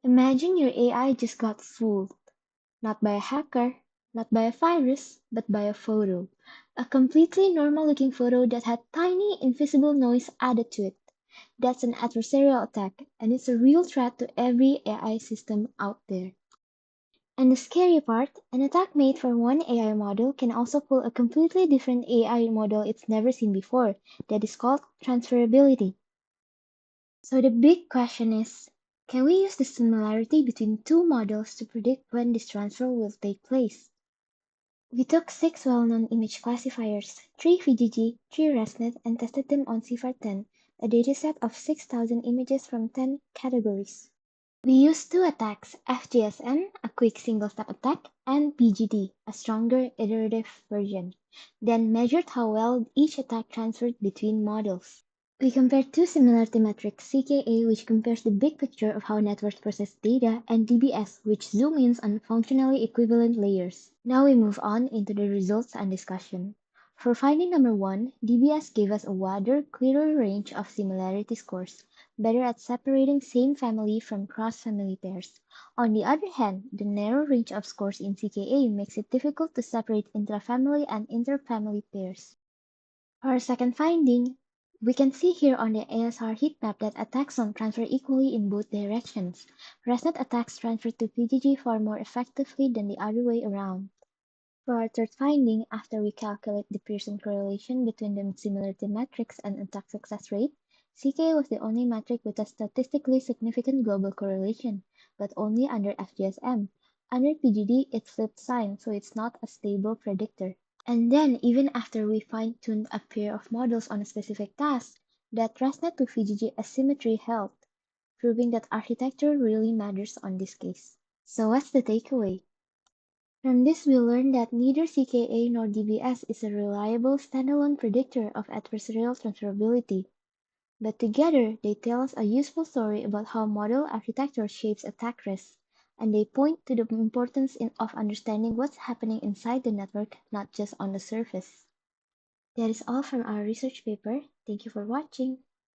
Imagine your AI just got fooled, not by a hacker, not by a virus, but by a photo. A completely normal looking photo that had tiny invisible noise added to it. That's an adversarial attack, and it's a real threat to every AI system out there. And the scary part, an attack made for one AI model can also pull a completely different AI model it's never seen before. That is called transferability. So the big question is, can we use the similarity between two models to predict when this transfer will take place? We took 6 well-known image classifiers, 3 VGG, 3 ResNet, and tested them on CIFAR-10, a dataset of 6,000 images from 10 categories. We used two attacks, FGSN, a quick single-step attack, and PGD, a stronger iterative version, then measured how well each attack transferred between models. We compared two similarity metrics, CKA, which compares the big picture of how networks process data, and DBS, which zoom in on functionally equivalent layers. Now we move on into the results and discussion. For finding number 1, DBS gave us a wider, clearer range of similarity scores, better at separating same family from cross-family pairs. On the other hand, the narrow range of scores in CKA makes it difficult to separate intrafamily and interfamily pairs. Our second finding, we can see here on the ASR heat map that attacks don't transfer equally in both directions. ResNet attacks transfer to PGG far more effectively than the other way around. For our third finding, after we calculate the Pearson correlation between the similarity metrics and attack success rate, CK was the only metric with a statistically significant global correlation, but only under FGSM. Under PGD, it flipped sign, so it's not a stable predictor. And then, even after we fine-tuned a pair of models on a specific task, that ResNet to VGG asymmetry held, proving that architecture really matters on this case. So what's the takeaway? From this we learned that neither CKA nor DBS is a reliable standalone predictor of adversarial transferability, but together they tell us a useful story about how model architecture shapes attack risk, and they point to the importance of understanding what's happening inside the network, not just on the surface. That is all from our research paper. Thank you for watching.